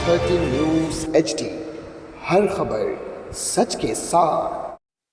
13 news HD, हर खबर सच के साथ।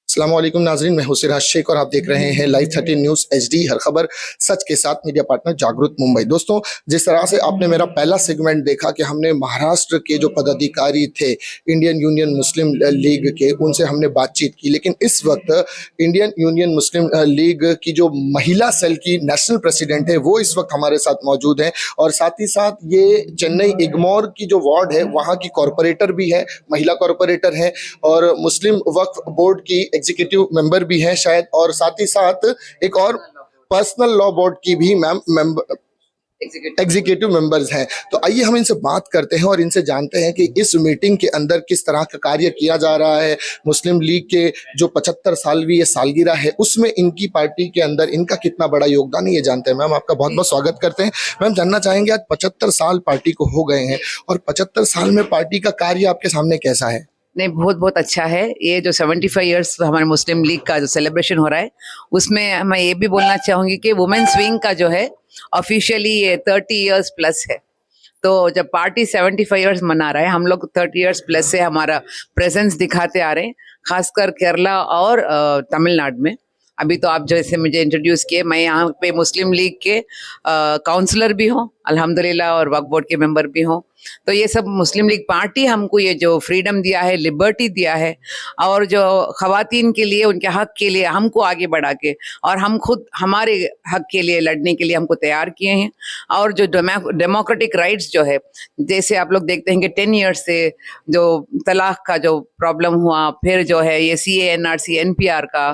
अस्सलामुअलैकुम नाजरीन, मैं हूं सिराज शेख और आप देख रहे हैं लाइव 13 न्यूज़ HD, हर खबर सच के साथ। मीडिया पार्टनर जागृत मुंबई। दोस्तों, जिस तरह से आपने मेरा पहला सेगमेंट देखा कि हमने महाराष्ट्र के जो पदाधिकारी थे इंडियन यूनियन मुस्लिम लीग के, उनसे हमने बातचीत की, लेकिन इस वक्त इंडियन यूनियन मुस्लिम लीग की जो महिला सेल की नेशनल प्रेसिडेंट है वो इस वक्त हमारे साथ मौजूद हैं, और साथ ही साथ ये चेन्नई इग्मोर की जो वार्ड है वहाँ की कॉरपोरेटर भी है, महिला कॉरपोरेटर हैं, और मुस्लिम वक्फ बोर्ड की एग्जीक्यूटिव मेंबर भी हैं शायद, और साथ ही साथ एक और पर्सनल लॉ बोर्ड की भी मेंबर एग्जीक्यूटिव मेंबर्स हैं। तो आइए हम इनसे बात करते हैं और इनसे जानते हैं कि इस मीटिंग के अंदर किस तरह का कार्य किया जा रहा है। मुस्लिम लीग के जो 75 सालवी ये सालगिरह है उसमें इनकी पार्टी के अंदर इनका कितना बड़ा योगदान है, ये जानते हैं। मैम, आपका बहुत बहुत स्वागत करते हैं। मैम, जानना चाहेंगे आज 75 साल पार्टी को हो गए हैं, और 75 साल में पार्टी का कार्य आपके सामने कैसा है? नहीं, बहुत बहुत अच्छा है। ये जो 75 इयर्स हमारे मुस्लिम लीग का जो सेलिब्रेशन हो रहा है उसमें मैं ये भी बोलना चाहूंगी कि वुमेन्स विंग का जो है ऑफिशियली ये 30 इयर्स प्लस है। तो जब पार्टी 75 इयर्स मना रहा है, हम लोग 30 इयर्स प्लस से हमारा प्रेजेंस दिखाते आ रहे हैं, खासकर केरला और तमिलनाडु में। अभी तो आप जैसे मुझे इंट्रोड्यूस किए, मैं यहाँ पे मुस्लिम लीग के काउंसलर भी हूँ अल्हम्दुलिल्लाह, और वक्फ बोर्ड के मेंबर भी हूँ। तो ये सब मुस्लिम लीग पार्टी हमको ये जो फ्रीडम दिया है, लिबर्टी दिया है, और जो खवातीन के लिए, उनके हक के लिए हमको आगे बढ़ा के, और हम खुद हमारे हक के लिए लड़ने के लिए हमको तैयार किए हैं। और जो डेमोक्रेटिक राइट्स जो है, जैसे आप लोग देखते हैं कि 10 ईयर्स से जो तलाक का जो प्रॉब्लम हुआ, फिर जो है ये CA NRC NPR का,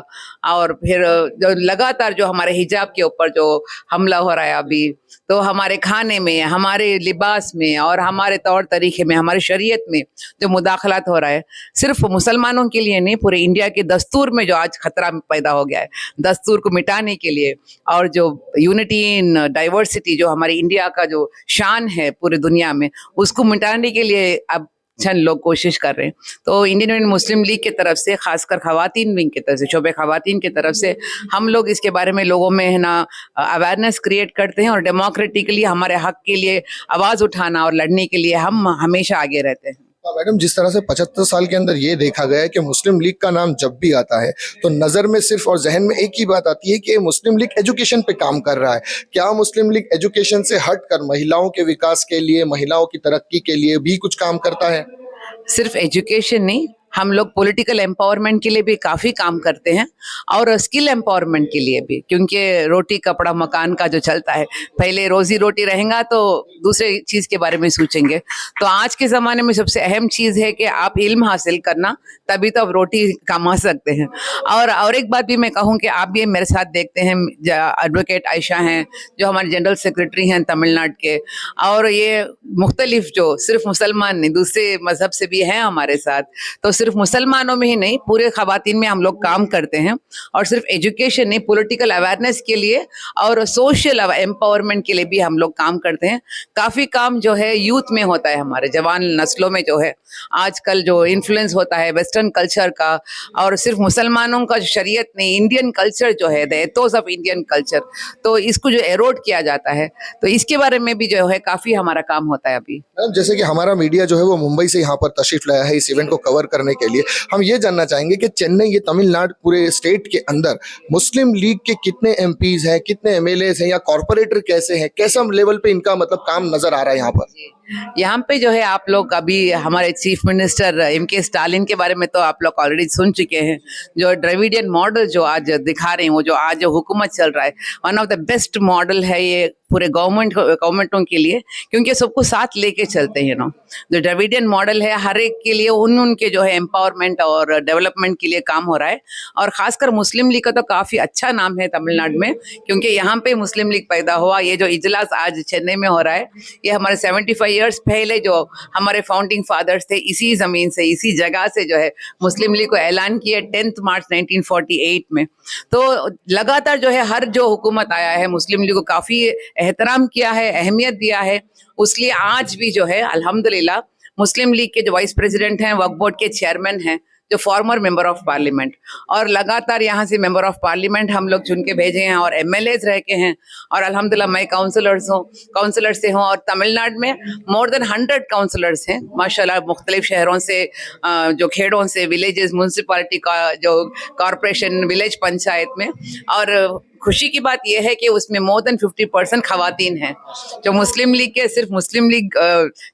और फिर जो लगातार जो हमारे हिजाब के ऊपर जो हमला हो रहा है अभी, तो हमारे खाने में, हमारे लिबास में, और हमारे तौर तरीके में, हमारे शरीयत में जो मुदाखलात हो रहा है, सिर्फ मुसलमानों के लिए नहीं, पूरे इंडिया के दस्तूर में जो आज खतरा पैदा हो गया है, दस्तूर को मिटाने के लिए, और जो यूनिटी इन डाइवर्सिटी जो हमारी इंडिया का जो शान है पूरी दुनिया में, उसको मिटाने के लिए अब चंद लोग कोशिश कर रहे हैं। तो इंडियन यूनियन मुस्लिम लीग की तरफ से, खासकर खवातीन विंग की तरफ से, शोबे खवातीन की तरफ से, हम लोग इसके बारे में लोगों में है ना अवेयरनेस क्रिएट करते हैं, और डेमोक्रेटिकली हमारे हक के लिए आवाज उठाना और लड़ने के लिए हम हमेशा आगे रहते हैं। मैडम, जिस तरह से 75 साल के अंदर ये देखा गया है कि मुस्लिम लीग का नाम जब भी आता है तो नजर में सिर्फ और जहन में एक ही बात आती है कि मुस्लिम लीग एजुकेशन पे काम कर रहा है। क्या मुस्लिम लीग एजुकेशन से हटकर महिलाओं के विकास के लिए, महिलाओं की तरक्की के लिए भी कुछ काम करता है? सिर्फ एजुकेशन नहीं, हम लोग पॉलिटिकल एम्पावरमेंट के लिए भी काफ़ी काम करते हैं, और स्किल एम्पावरमेंट के लिए भी, क्योंकि रोटी कपड़ा मकान का जो चलता है, पहले रोजी रोटी रहेगा तो दूसरे चीज़ के बारे में सोचेंगे। तो आज के ज़माने में सबसे अहम चीज़ है कि आप इल्म हासिल करना, तभी तो आप रोटी कमा सकते हैं। और एक बात भी मैं कहूँ कि आप भी मेरे साथ देखते हैं, एडवोकेट आयशा हैं जो हमारे जनरल सेक्रेटरी हैं तमिलनाडु के, और ये मुख्तलिफ जो सिर्फ मुसलमान नहीं, दूसरे मजहब से भी हैं हमारे साथ। तो सिर्फ मुसलमानों में ही नहीं, पूरे खवातीन में हम लोग काम करते हैं, और सिर्फ एजुकेशन नहीं, पॉलिटिकल अवेयरनेस के लिए और सोशल एम्पावरमेंट के लिए भी हम लोग काम करते हैं। काफ़ी काम जो है यूथ में होता है, हमारे जवान नस्लों में जो है आजकल जो इन्फ्लुएंस होता है वेस्टर्न कल्चर का, और सिर्फ मुसलमानों का शरीयत नहीं, इंडियन कल्चर जो है, the Athos of Indian culture, तो इसको जो एरोड किया जाता है, तो इसके बारे में भी जो है काफ़ी हमारा काम होता है अभी। जैसे कि हमारा मीडिया जो है वो मुंबई से यहाँ पर तशरीफ लाया है इस इवेंट को कवर करने के लिए, हम ये जानना चाहेंगे कि चेन्नई, ये तमिलनाडु पूरे स्टेट के अंदर मुस्लिम लीग के कितने MPs हैं, कितने MLAs हैं, या कॉर्पोरेटर कैसे हैं, कैसा लेवल पे इनका मतलब काम नजर आ रहा है यहाँ पर? यहाँ पे जो है आप लोग अभी हमारे चीफ मिनिस्टर MK स्टालिन के बारे में तो आप लोग ऑलरेडी सुन चुके हैं। जो द्रविडियन मॉडल जो आज दिखा रहे हैं, वो जो आज हुकूमत चल रहा है, one of the best model है ये पूरे गवर्नमेंटों के लिए, क्योंकि सबको साथ लेके चलते हैं ना। जो द्रविडियन मॉडल है, हर एक के लिए उनके जो है एम्पावरमेंट और डेवलपमेंट के लिए काम हो रहा है, और खासकर मुस्लिम लीग का तो काफ़ी अच्छा नाम है तमिलनाडु में, क्योंकि यहाँ पे मुस्लिम लीग पैदा हुआ। ये जो इजलास आज चेन्नई में हो रहा है, ये हमारे 75 इयर्स पहले जो हमारे फाउंडिंग फादर्स थे, इसी ज़मीन से, इसी जगह से जो है मुस्लिम लीग को ऐलान किया 10 मार्च 1948 में। तो लगातार जो है हर जो हुकूमत आया है, मुस्लिम लीग को काफ़ी एहतराम किया है, अहमियत दिया है। उसलिए आज भी जो है अल्हम्दुलिल्लाह मुस्लिम लीग के जो वाइस प्रेसिडेंट हैं, वक्फ बोर्ड के चेयरमैन हैं, जो फॉर्मर मेंबर ऑफ पार्लियामेंट, और लगातार यहाँ से मेंबर ऑफ पार्लियामेंट हम लोग चुन के भेजे हैं और एमएलएज रह के हैं, और अल्हम्दुलिल्लाह मैं काउंसलर से हूँ। और तमिलनाडु में मोर देन 100 काउंसलर्स हैं माशाल्लाह, मुख्तलिफ शहरों से, जो खेड़ों से, विलेजेस, म्यूनसिपालिटी का जो कॉरपोरेशन, विलेज पंचायत में। और खुशी की बात यह है कि उसमें मोर देन 50% खवातीन हैं। जो मुस्लिम लीग के, सिर्फ मुस्लिम लीग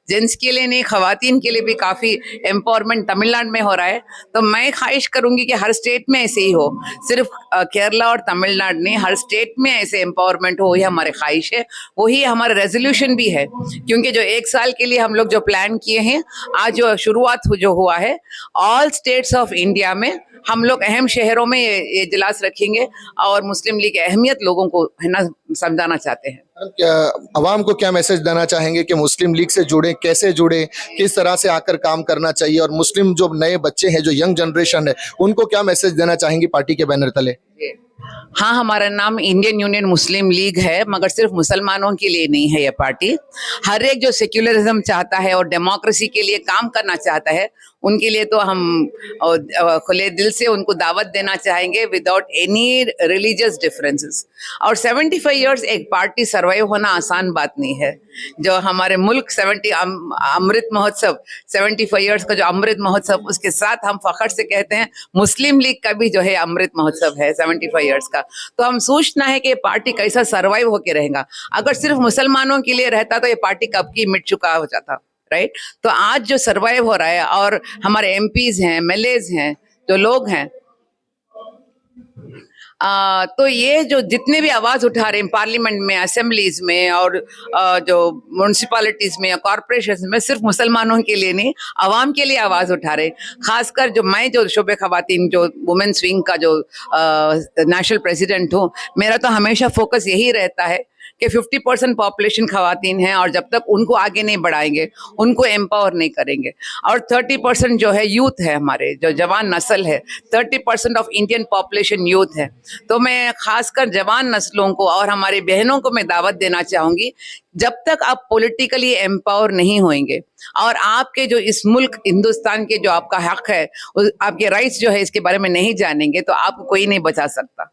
जेंट्स के लिए नहीं, खवातीन के लिए भी काफ़ी एम्पावरमेंट तमिलनाडु में हो रहा है। तो मैं ख्वाहिश करूंगी कि हर स्टेट में ऐसे ही हो, सिर्फ केरला और तमिलनाडु नहीं, हर स्टेट में ऐसे एम्पावरमेंट हो, ये हमारी ख्वाहिश है। वही हमारा रेजोल्यूशन भी है, क्योंकि जो 1 साल के लिए हम लोग जो प्लान किए हैं, आज जो शुरुआत जो हुआ है, ऑल स्टेट्स ऑफ इंडिया में हम लोग अहम शहरों में ये इजलास रखेंगे और मुस्लिम लीग की अहमियत लोगों को है ना समझाना चाहते हैं। क्या अवाम को क्या मैसेज देना चाहेंगे कि मुस्लिम लीग से जुड़े, कैसे जुड़े, किस तरह से आकर काम करना चाहिए, और मुस्लिम जो नए बच्चे हैं, जो यंग जनरेशन है, उनको क्या मैसेज देना चाहेंगी पार्टी के बैनर तले? हाँ, हमारा नाम इंडियन यूनियन मुस्लिम लीग है, मगर सिर्फ मुसलमानों के लिए नहीं है ये पार्टी। हर एक जो सेक्युलरिज्म चाहता है और डेमोक्रेसी के लिए काम करना चाहता है, उनके लिए तो हम खुले दिल से उनको दावत देना चाहेंगे, विदाउट एनी रिलीजियस डिफरेंसेस। और 75 इयर्स एक पार्टी सर्वाइव होना आसान बात नहीं है। जो हमारे मुल्क 70 अमृत महोत्सव, 75 इयर्स का जो अमृत महोत्सव, उसके साथ हम फखर से कहते हैं मुस्लिम लीग का भी जो है अमृत महोत्सव है 75 इयर्स का। तो हम सोचना है कि ये पार्टी कैसा सर्वाइव होके रहेगा। अगर सिर्फ मुसलमानों के लिए रहता तो ये पार्टी कब की मिट चुका हो जाता, राइट। तो आज जो सर्वाइव हो रहा है, और हमारे एमपीज हैं, एमएलएज हैं, जो लोग हैं, तो ये जो जितने भी आवाज उठा रहे हैं पार्लियामेंट में, असेंबलीज में, और जो म्यूनसिपालिटीज में या कॉरपोरेशन में, सिर्फ मुसलमानों के लिए नहीं, आवाम के लिए आवाज उठा रहे। खासकर जो मैं, जो शोबे खवातीन, जो वुमेन्स विंग का जो नेशनल प्रेसिडेंट हूँ, मेरा तो हमेशा फोकस यही रहता है कि 50% पॉपुलेशन खवातीन हैं, और जब तक उनको आगे नहीं बढ़ाएंगे, उनको एम्पावर नहीं करेंगे, और 30% जो है यूथ है, हमारे जो जवान नस्ल है, 30% ऑफ इंडियन पॉपुलेशन यूथ है। तो मैं खासकर जवान नस्लों को और हमारी बहनों को मैं दावत देना चाहूँगी, जब तक आप पॉलिटिकली एम्पावर नहीं होंगे और आपके जो इस मुल्क हिंदुस्तान के जो आपका हक है, आपके राइट्स जो है, इसके बारे में नहीं जानेंगे, तो आपको कोई नहीं बचा सकता।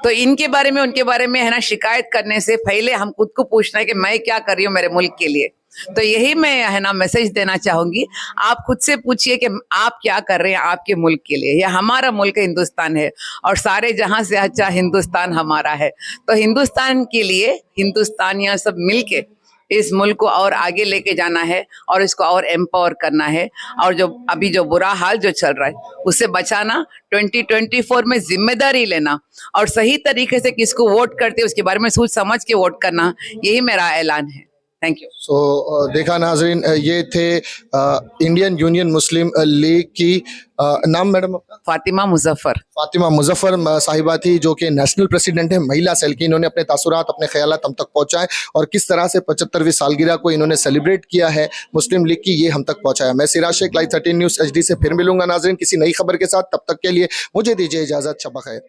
तो इनके बारे में, उनके बारे में है ना शिकायत करने से पहले हम खुद को पूछना है कि मैं क्या कर रही हूँ मेरे मुल्क के लिए। तो यही मैं है ना मैसेज देना चाहूंगी। आप खुद से पूछिए कि आप क्या कर रहे हैं आपके मुल्क के लिए। यह हमारा मुल्क हिंदुस्तान है, और सारे जहां से अच्छा हिंदुस्तान हमारा है। तो हिंदुस्तान के लिए हिंदुस्तानियां सब मिलके इस मुल्क को और आगे लेके जाना है, और इसको और एम्पावर करना है, और जो अभी जो बुरा हाल जो चल रहा है उससे बचाना, 2024 में जिम्मेदारी लेना, और सही तरीके से किसको वोट करते हैं उसके बारे में सोच समझ के वोट करना, यही मेरा ऐलान है। Thank you. सो देखा नाजरीन, ये थे इंडियन यूनियन मुस्लिम लीग की नाम मैडम आपका? फातिमा मुजफ्फर। फातिमा मुजफ्फर साहिबा थी, जो कि नेशनल प्रेसिडेंट है महिला सेल की। इन्होंने अपने तासुरात, अपने ख्यालात हम तक पहुंचाए, और किस तरह से 75वीं सालगिरह को इन्होंने सेलिब्रेट किया है मुस्लिम लीग की, ये हम तक पहुंचाया। मैं Siraj Shaikh, live 13 news HD से फिर मिलूंगा नाजरीन किसी नई खबर के साथ। तब तक के लिए मुझे दीजिए इजाजत। शब खैर।